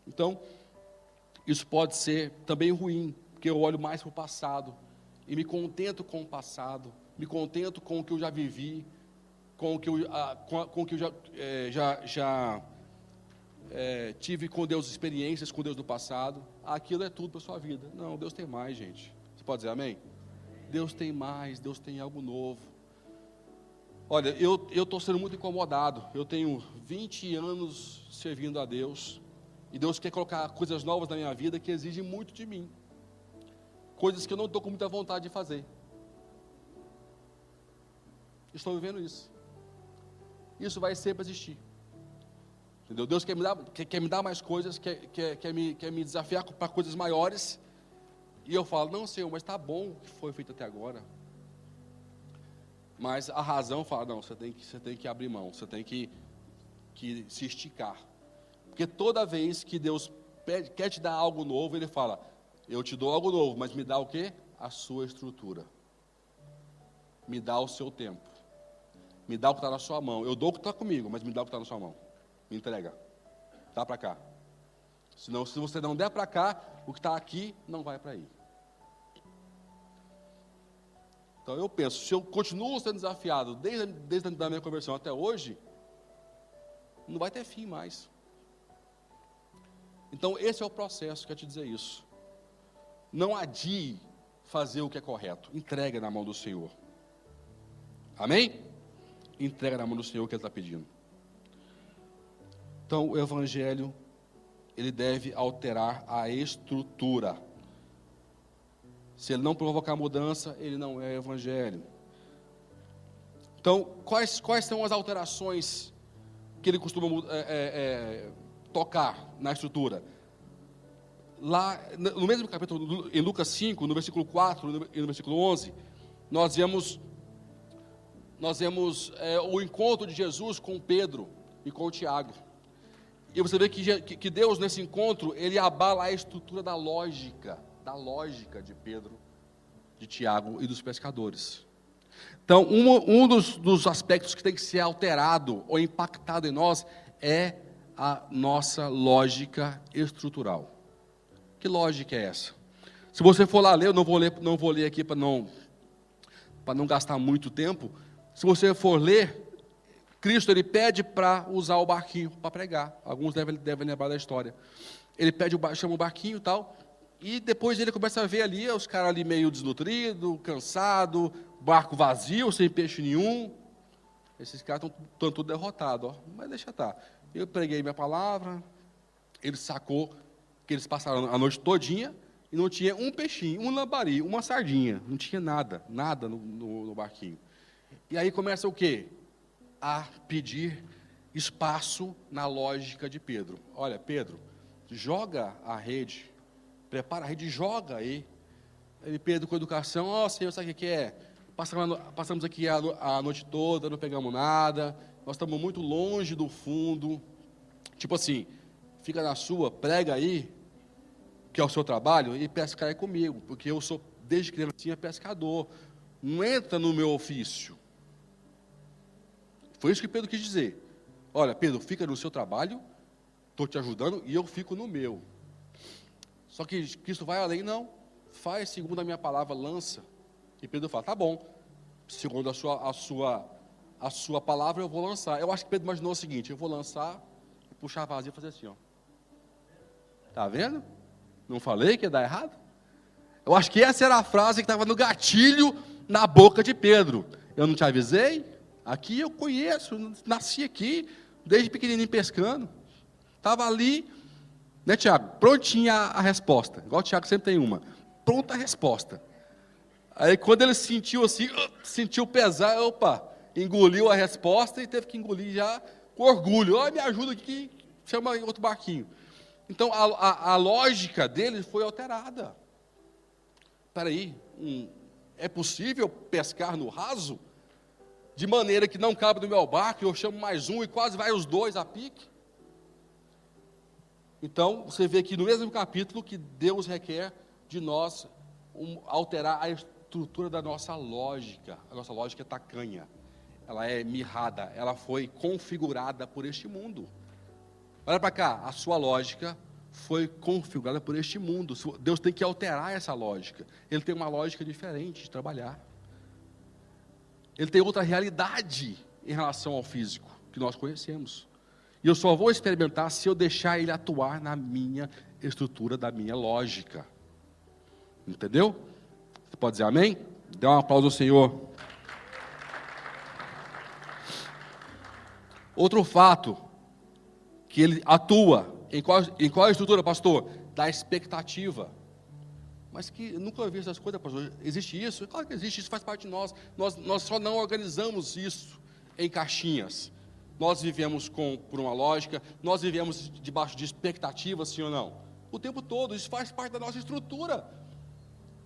Então, isso pode ser também ruim, porque eu olho mais para o passado, e me contento com o passado, me contento com o que eu já vivi, com o que eu já tive com Deus, experiências com Deus do passado. Aquilo é tudo para a sua vida. Não, Deus tem mais, gente. Você pode dizer amém? Deus tem mais, Deus tem algo novo. Olha, eu estou sendo muito incomodado. Eu tenho 20 anos servindo a Deus, e Deus quer colocar coisas novas na minha vida que exigem muito de mim. Coisas que eu não estou com muita vontade de fazer. Estou vivendo isso. Isso vai sempre existir. Entendeu? Deus quer me dar mais coisas, quer me desafiar para coisas maiores. E eu falo, não, Senhor, mas está bom o que foi feito até agora. Mas a razão fala, não, você tem que abrir mão, você tem que se esticar. Porque toda vez que Deus quer te dar algo novo, Ele fala, eu te dou algo novo, mas me dá o quê? A sua estrutura. Me dá o seu tempo. Me dá o que está na sua mão. Eu dou o que está comigo, mas me dá o que está na sua mão. Me entrega. Dá para cá. Senão, se você não der para cá, o que está aqui não vai para aí. Então eu penso, se eu continuo sendo desafiado desde a minha conversão até hoje, não vai ter fim mais. Então esse é o processo, quero te dizer isso. Não adie fazer o que é correto. Entrega na mão do Senhor. Amém? Entrega na mão do Senhor o que Ele está pedindo. Então o Evangelho, ele deve alterar a estrutura. Se ele não provocar mudança, ele não é Evangelho. Então, quais são as alterações que ele costuma tocar na estrutura? Lá, no mesmo capítulo, em Lucas 5, no versículo 4 e no versículo 11, nós vemos o encontro de Jesus com Pedro e com Tiago. E você vê que Deus, nesse encontro, Ele abala a estrutura da lógica de Pedro, de Tiago e dos pescadores. Então, um dos aspectos que tem que ser alterado ou impactado em nós é a nossa lógica estrutural. Que lógica é essa? Se você for lá ler, eu não vou ler aqui para não gastar muito tempo. Se você for ler, Cristo, ele pede para usar o barquinho para pregar. Alguns devem lembrar da história. Ele chama o barquinho e tal, e depois ele começa a ver ali, os caras ali meio desnutridos, cansados, barco vazio, sem peixe nenhum. Esses caras estão tudo derrotados, mas deixa estar. Eu preguei minha palavra, ele sacou que eles passaram a noite todinha e não tinha um peixinho, um lambari, uma sardinha, não tinha nada no barquinho. E aí começa o quê? A pedir espaço na lógica de Pedro. Olha, Pedro, joga a rede, prepara a rede e joga aí. Ele, Pedro, com educação, Senhor, sabe o que é? Passamos aqui a noite toda, não pegamos nada, nós estamos muito longe do fundo. Tipo assim, fica na sua, prega aí, que é o seu trabalho, e pescar aí comigo, porque eu sou, desde criancinha, pescador. Não entra no meu ofício. Foi isso que Pedro quis dizer. Olha, Pedro, fica no seu trabalho, estou te ajudando, e eu fico no meu. Só que Cristo vai além, não. Faz segundo a minha palavra, lança. E Pedro fala, tá bom. segundo a sua palavra, eu vou lançar. Eu acho que Pedro imaginou o seguinte: eu vou lançar, puxar a vasilha e fazer assim, ó. Está vendo? Não falei que ia dar errado? Eu acho que essa era a frase que estava no gatilho na boca de Pedro. Eu não te avisei? Aqui eu conheço, nasci aqui, desde pequenininho pescando. Estava ali, né, Tiago? Prontinha a resposta. Igual o Tiago sempre tem uma. Pronta a resposta. Aí quando ele sentiu assim, sentiu pesar, opa, engoliu a resposta e teve que engolir já com orgulho. Ó, me ajuda aqui, chama outro barquinho. Então a lógica dele foi alterada. Espera aí, é possível pescar no raso? De maneira que não cabe no meu barco, eu chamo mais um e quase vai os dois a pique? Então, você vê aqui no mesmo capítulo que Deus requer de nós alterar a estrutura da nossa lógica. A nossa lógica é tacanha, ela é mirrada, ela foi configurada por este mundo. Olha para cá, a sua lógica foi configurada por este mundo. Deus tem que alterar essa lógica. Ele tem uma lógica diferente de trabalhar. Ele tem outra realidade em relação ao físico, que nós conhecemos. E eu só vou experimentar se eu deixar ele atuar na minha estrutura, da minha lógica. Entendeu? Você pode dizer amém? Dê um aplauso ao Senhor. Outro fato, que ele atua, em qual estrutura, pastor? Da expectativa. Mas que eu nunca vi essas coisas, pastor. Existe isso? Claro que existe, isso faz parte de nós. Nós só não organizamos isso em caixinhas. Nós vivemos por uma lógica, nós vivemos debaixo de expectativas, sim ou não? O tempo todo, isso faz parte da nossa estrutura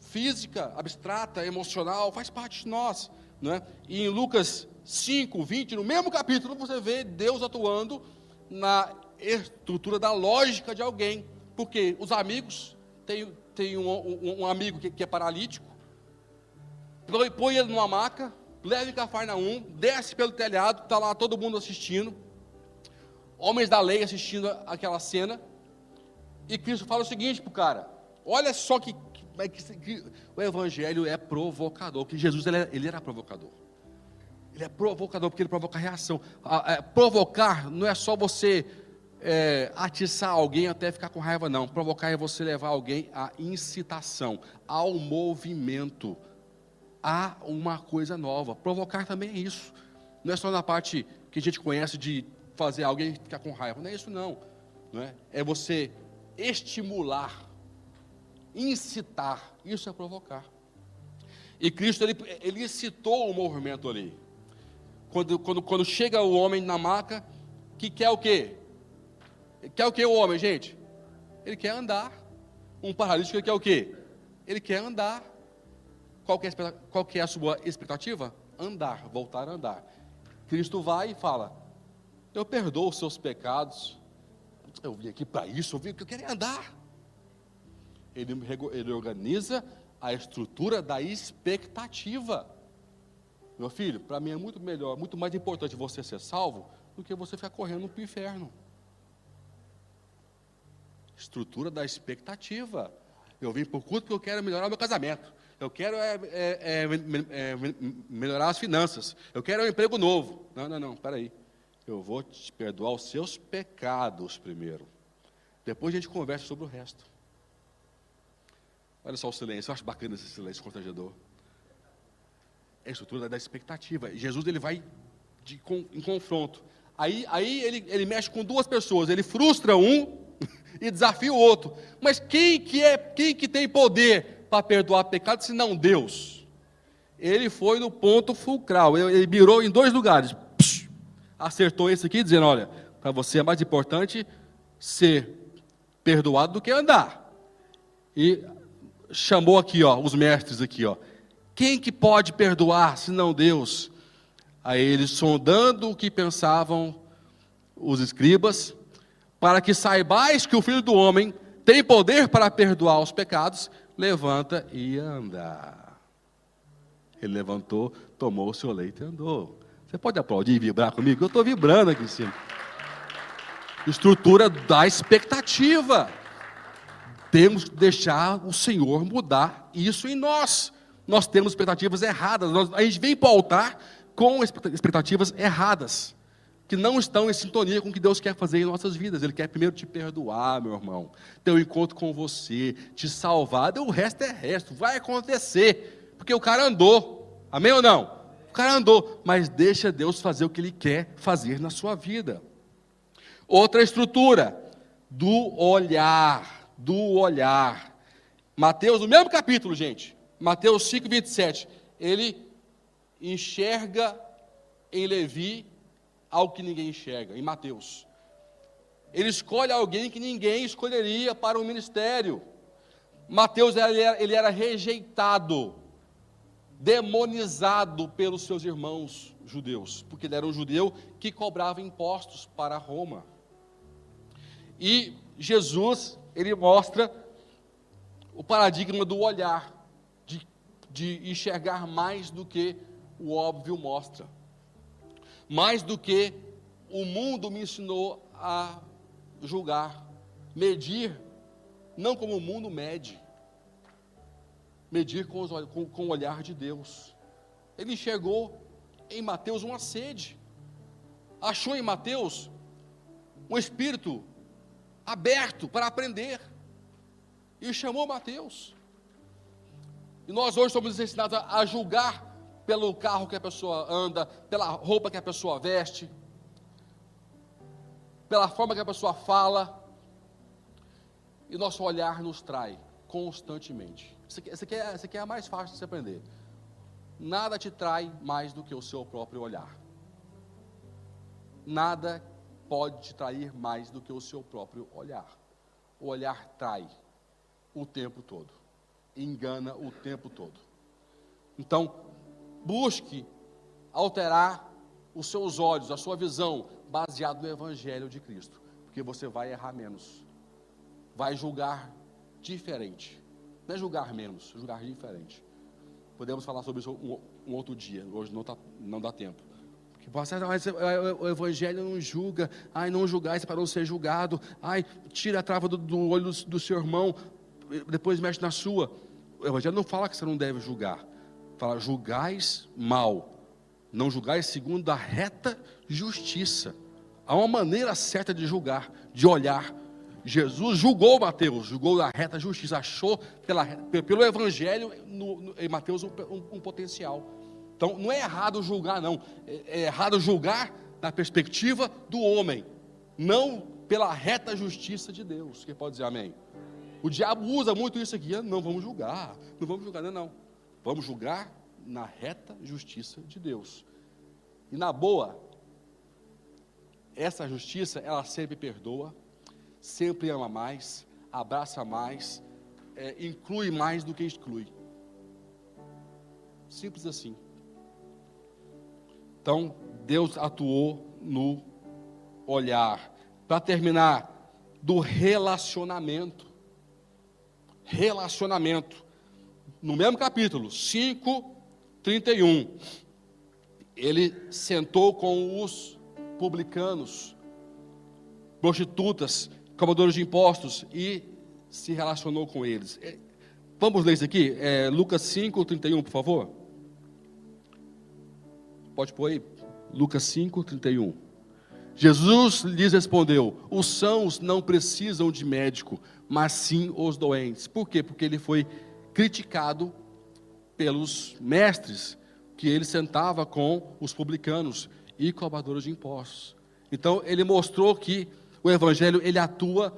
física, abstrata, emocional, faz parte de nós, não é? E em Lucas 5, 20, no mesmo capítulo, você vê Deus atuando na estrutura da lógica de alguém. Porque os amigos, tem um amigo que é paralítico, põe ele numa maca, leva em Cafarnaum, desce pelo telhado, está lá todo mundo assistindo, homens da lei assistindo aquela cena, e Cristo fala o seguinte para o cara: olha só que o Evangelho é provocador, que Jesus ele era provocador. Ele é provocador porque ele provoca reação. Provocar não é só você atiçar alguém até ficar com raiva, não. Provocar é você levar alguém à incitação, ao movimento, a uma coisa nova. Provocar também é isso. Não é só na parte que a gente conhece de fazer alguém ficar com raiva. Não é isso, não. É você estimular, incitar. Isso é provocar. E Cristo, ele incitou o movimento ali. Quando chega o homem na maca, que quer o quê? Quer o quê o homem, gente? Ele quer andar. Um paralítico, ele quer o quê? Ele quer andar. Qual que é a sua expectativa? Andar, voltar a andar. Cristo vai e fala: eu perdoo os seus pecados. Eu vim aqui para isso, eu quero andar. Ele organiza a estrutura da expectativa. Meu filho, para mim é muito melhor, muito mais importante você ser salvo do que você ficar correndo para o inferno. Estrutura da expectativa. Eu vim para o culto porque eu quero melhorar o meu casamento. Eu quero melhorar as finanças. Eu quero um emprego novo. Não, espera aí. Eu vou te perdoar os seus pecados primeiro. Depois a gente conversa sobre o resto. Olha só o silêncio. Eu acho bacana esse silêncio constrangedor. É a estrutura da expectativa. Jesus ele vai em confronto. Aí ele mexe com duas pessoas. Ele frustra um e desafia o outro. Mas quem que tem poder para perdoar pecado se não Deus? Ele foi no ponto fulcral. Ele mirou em dois lugares. Acertou esse aqui, dizendo: olha, para você é mais importante ser perdoado do que andar. E chamou aqui, os mestres aqui, Quem que pode perdoar, se não Deus? Aí eles, sondando o que pensavam os escribas, para que saibais que o Filho do Homem tem poder para perdoar os pecados, levanta e anda. Ele levantou, tomou o seu leito e andou. Você pode aplaudir e vibrar comigo? Eu estou vibrando aqui em cima. Estrutura da expectativa. Temos que deixar o Senhor mudar isso em nós. nós temos expectativas erradas. A gente vem para o altar com expectativas erradas, que não estão em sintonia com o que Deus quer fazer em nossas vidas. Ele quer primeiro te perdoar, meu irmão, ter um encontro com você, te salvar. O resto é resto, vai acontecer, porque o cara andou, amém ou não? O cara andou, mas deixa Deus fazer o que Ele quer fazer na sua vida. Outra estrutura, do olhar. Mateus, no mesmo capítulo, gente, Mateus 5, 27, ele enxerga em Levi algo que ninguém enxerga, em Mateus. Ele escolhe alguém que ninguém escolheria para o ministério. Mateus, ele era rejeitado, demonizado pelos seus irmãos judeus, porque ele era um judeu que cobrava impostos para Roma. E Jesus, ele mostra o paradigma do olhar, de enxergar mais do que o óbvio mostra, mais do que o mundo me ensinou a julgar, medir, não como o mundo mede, medir com o olhar de Deus. Ele enxergou em Mateus uma sede, achou em Mateus um espírito aberto para aprender, e chamou Mateus. E nós hoje somos ensinados a julgar pelo carro que a pessoa anda, pela roupa que a pessoa veste, pela forma que a pessoa fala, e nosso olhar nos trai constantemente. Isso aqui é a mais fácil de se aprender. Nada te trai mais do que o seu próprio olhar. Nada pode te trair mais do que o seu próprio olhar. O olhar trai o tempo todo, engana o tempo todo. Então, busque alterar os seus olhos, a sua visão, baseado no Evangelho de Cristo, porque você vai errar menos, vai julgar diferente. Não é julgar menos, julgar diferente. Podemos falar sobre isso um outro dia, hoje não dá tempo. Porque mas o Evangelho não julga, não julgais para não ser julgado, tira a trava do olho do seu irmão, depois mexe na sua. O Evangelho não fala que você não deve julgar, fala julgais mal, não julgais segundo a reta justiça. Há uma maneira certa de julgar, de olhar. Jesus julgou Mateus, julgou a reta justiça, achou pelo Evangelho em Mateus um potencial. Então não é errado julgar, não, é errado julgar na perspectiva do homem, não pela reta justiça de Deus. Quem pode dizer amém? O diabo usa muito isso aqui, não vamos julgar, não. Vamos julgar na reta justiça de Deus. E na boa, essa justiça, ela sempre perdoa, sempre ama mais, abraça mais, inclui mais do que exclui. Simples assim. Então, Deus atuou no olhar. Para terminar, do relacionamento. No mesmo capítulo, 5:31, ele sentou com os publicanos, prostitutas, cobradores de impostos, e se relacionou com eles. Vamos ler isso aqui? Lucas 5:31, por favor. Pode pôr aí, Lucas 5:31. Jesus lhes respondeu: os sãos não precisam de médico, mas sim os doentes. Por quê? Porque ele foi criticado pelos mestres, que ele sentava com os publicanos e cobradores de impostos. Então ele mostrou que o Evangelho, ele atua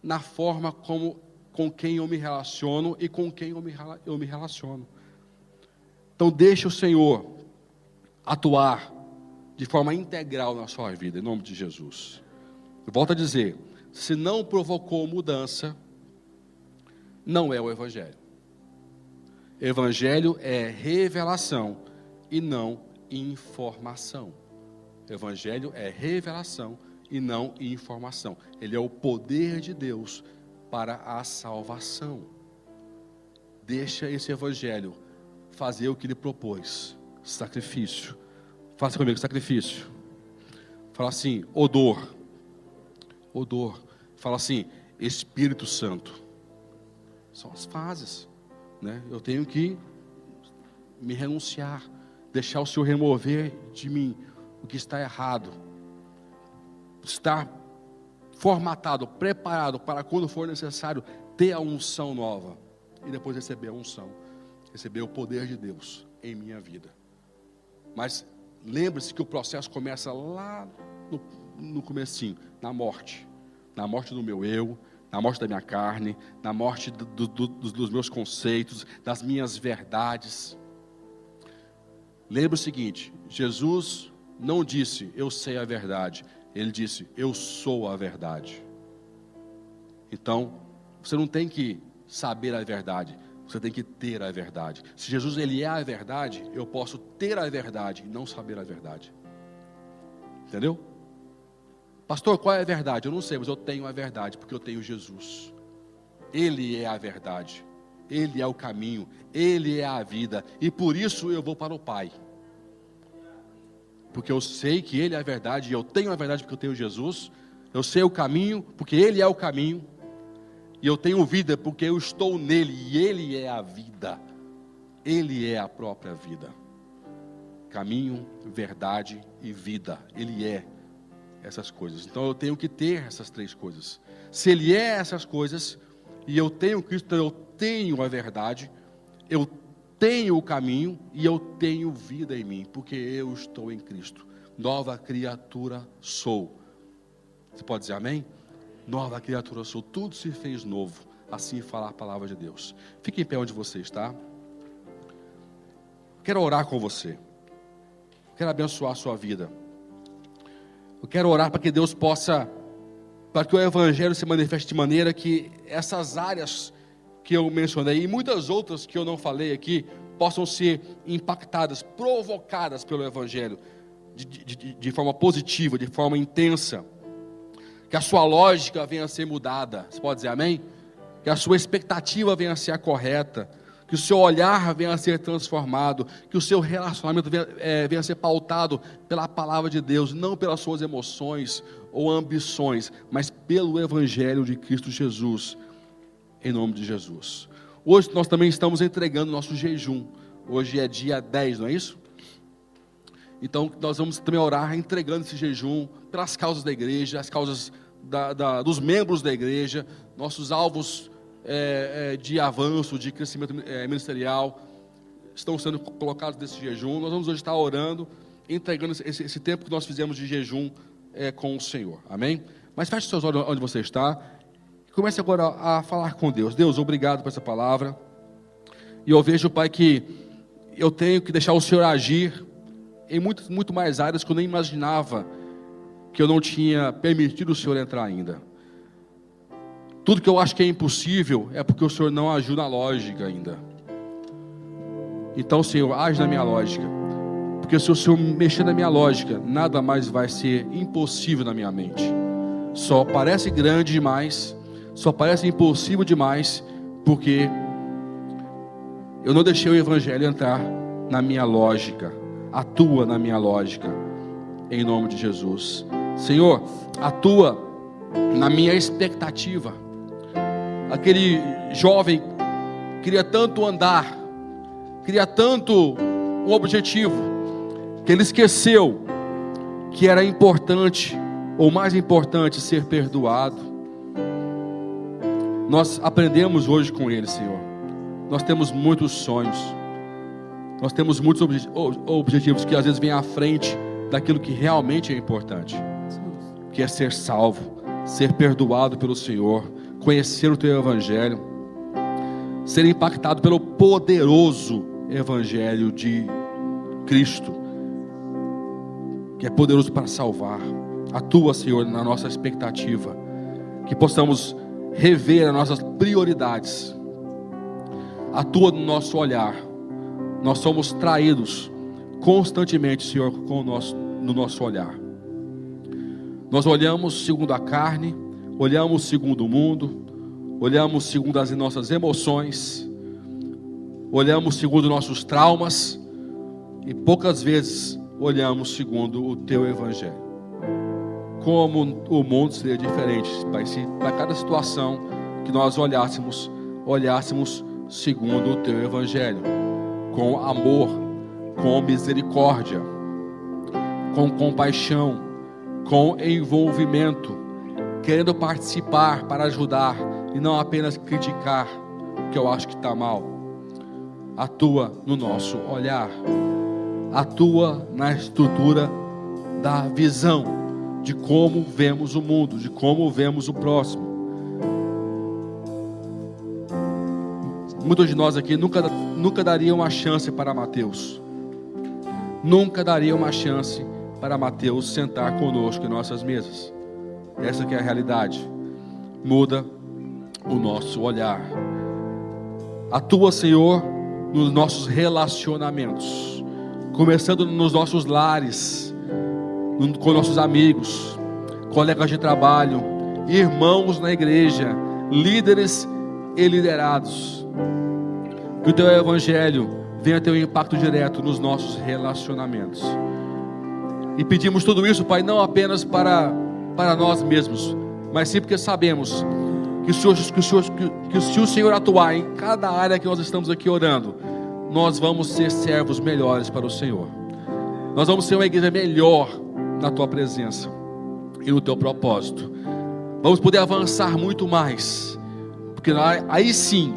na forma com quem eu me relaciono e com quem eu me relaciono. Então deixe o Senhor atuar de forma integral na sua vida, em nome de Jesus. Eu volto a dizer, se não provocou mudança, não é o Evangelho. Evangelho é revelação e não informação. Evangelho é revelação e não informação. Ele é o poder de Deus para a salvação. Deixa esse Evangelho fazer o que ele propôs. Sacrifício. Faça comigo, sacrifício. Fala assim, odor. Fala assim, Espírito Santo. São as fases, né? Eu tenho que me renunciar, deixar o Senhor remover de mim o que está errado, estar formatado, preparado para quando for necessário ter a unção nova e depois receber a unção, receber o poder de Deus em minha vida. Mas lembre-se que o processo começa lá no comecinho, na morte do meu eu, na morte da minha carne, na morte dos meus conceitos, das minhas verdades. Lembre o seguinte, Jesus não disse, eu sei a verdade. Ele disse, eu sou a verdade. Então, você não tem que saber a verdade, você tem que ter a verdade. Se Jesus ele é a verdade, eu posso ter a verdade e não saber a verdade. Entendeu? Pastor, qual é a verdade? Eu não sei, mas eu tenho a verdade, porque eu tenho Jesus. Ele é a verdade, Ele é o caminho, Ele é a vida, e por isso eu vou para o Pai. Porque eu sei que Ele é a verdade, e eu tenho a verdade porque eu tenho Jesus. Eu sei o caminho, porque Ele é o caminho. E eu tenho vida, porque eu estou nele, e Ele é a vida. Ele é a própria vida. Caminho, verdade e vida. Ele é essas coisas. Então eu tenho que ter essas três coisas. Se Ele é essas coisas, e eu tenho Cristo, eu tenho a verdade, eu tenho o caminho e eu tenho vida em mim, porque eu estou em Cristo. Nova criatura sou. Você pode dizer amém? Nova criatura sou. Tudo se fez novo. Assim fala a palavra de Deus. Fique em pé onde você está. Quero orar com você. Quero abençoar a sua vida. Eu quero orar para que Deus possa, para que o Evangelho se manifeste de maneira que essas áreas que eu mencionei e muitas outras que eu não falei aqui possam ser impactadas, provocadas pelo Evangelho de forma positiva, de forma intensa. Que a sua lógica venha a ser mudada. Você pode dizer amém? Que a sua expectativa venha a ser a correta. Que o seu olhar venha a ser transformado. Que o seu relacionamento venha a ser pautado pela palavra de Deus, não pelas suas emoções ou ambições, mas pelo Evangelho de Cristo Jesus. Em nome de Jesus. Hoje nós também estamos entregando nosso jejum. Hoje é dia 10, não é isso? Então nós vamos também orar entregando esse jejum pelas causas da igreja, as causas dos membros da igreja, nossos alvos de avanço, de crescimento ministerial, estão sendo colocados nesse jejum. Nós vamos hoje estar orando, entregando esse tempo que nós fizemos de jejum com o Senhor, amém? Mas feche seus olhos onde você está, e comece agora a falar com Deus. Deus, obrigado por essa palavra, e eu vejo, Pai, que eu tenho que deixar o Senhor agir em muito mais áreas que eu nem imaginava, que eu não tinha permitido o Senhor entrar ainda. Tudo que eu acho que é impossível é porque o Senhor não agiu na lógica ainda. Então, Senhor, age na minha lógica, porque se o Senhor mexer na minha lógica, nada mais vai ser impossível na minha mente. Só parece grande demais, só parece impossível demais, porque eu não deixei o Evangelho entrar na minha lógica. Atua na minha lógica, em nome de Jesus. Senhor, atua na minha expectativa. Aquele jovem queria tanto andar, queria tanto um objetivo, que ele esqueceu que era importante, ou mais importante, ser perdoado. Nós aprendemos hoje com ele, Senhor. Nós temos muitos sonhos, nós temos muitos objetivos que às vezes vêm à frente daquilo que realmente é importante, que é ser salvo, ser perdoado pelo Senhor, conhecer o Teu Evangelho, ser impactado pelo poderoso Evangelho de Cristo, que é poderoso para salvar. Atua, Senhor, na nossa expectativa, que possamos rever as nossas prioridades. Atua no nosso olhar. Nós somos traídos constantemente, Senhor, no nosso olhar. Nós olhamos segundo a carne, olhamos segundo o mundo, olhamos segundo as nossas emoções, olhamos segundo nossos traumas, e poucas vezes olhamos segundo o Teu Evangelho. Como o mundo seria diferente, Pai, se para cada situação que nós olhássemos segundo o Teu Evangelho. com amor, com misericórdia, com compaixão, com envolvimento, querendo participar para ajudar e não apenas criticar o que eu acho que está mal. Atua no nosso olhar, atua na estrutura da visão de como vemos o mundo, de como vemos o próximo. Muitos de nós aqui nunca daria uma chance para Mateus. Nunca daria uma chance para Mateus sentar conosco em nossas mesas. Essa que é a realidade. Muda o nosso olhar. Atua, Senhor, nos nossos relacionamentos, começando nos nossos lares, com nossos amigos, colegas de trabalho, irmãos na igreja, líderes e liderados. Que o Teu Evangelho venha ter um impacto direto nos nossos relacionamentos. E pedimos tudo isso, Pai, não apenas para nós mesmos, mas sim porque sabemos que se o Senhor atuar em cada área que nós estamos aqui orando, nós vamos ser servos melhores para o Senhor. Nós vamos ser uma igreja melhor na Tua presença e no Teu propósito. Vamos poder avançar muito mais, porque aí sim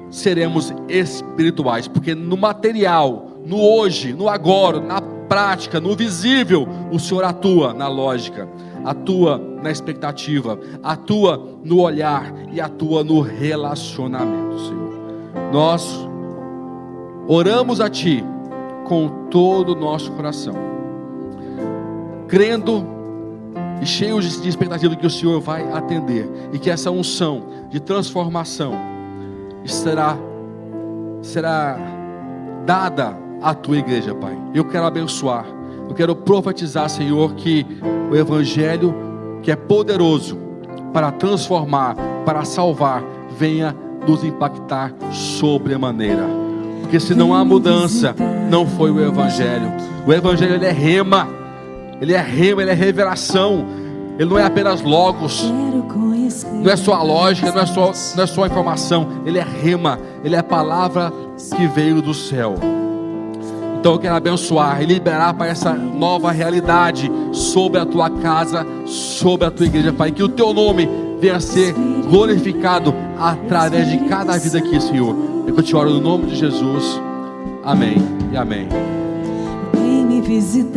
seremos espirituais, porque no material, no hoje, no agora, na prática, no visível, o Senhor atua na lógica, atua na expectativa, atua no olhar e atua no relacionamento, Senhor. Nós oramos a Ti com todo o nosso coração, crendo e cheios de expectativa que o Senhor vai atender, e que essa unção de transformação será dada à Tua igreja, Pai. Eu quero abençoar, eu quero profetizar, Senhor, que o Evangelho, que é poderoso para transformar, para salvar, venha nos impactar sobremaneira. Porque se não há mudança, não foi o Evangelho. O Evangelho, ele é rema, ele é revelação. Ele não é apenas logos, não é só a lógica, não é só a informação. Ele é rema, ele é a palavra que veio do céu. Então eu quero abençoar e liberar para essa nova realidade sobre a Tua casa, sobre a Tua igreja, Pai. Que o Teu nome venha a ser glorificado através de cada vida aqui, Senhor. Eu te oro no nome de Jesus. Amém e amém. Vem me visitar.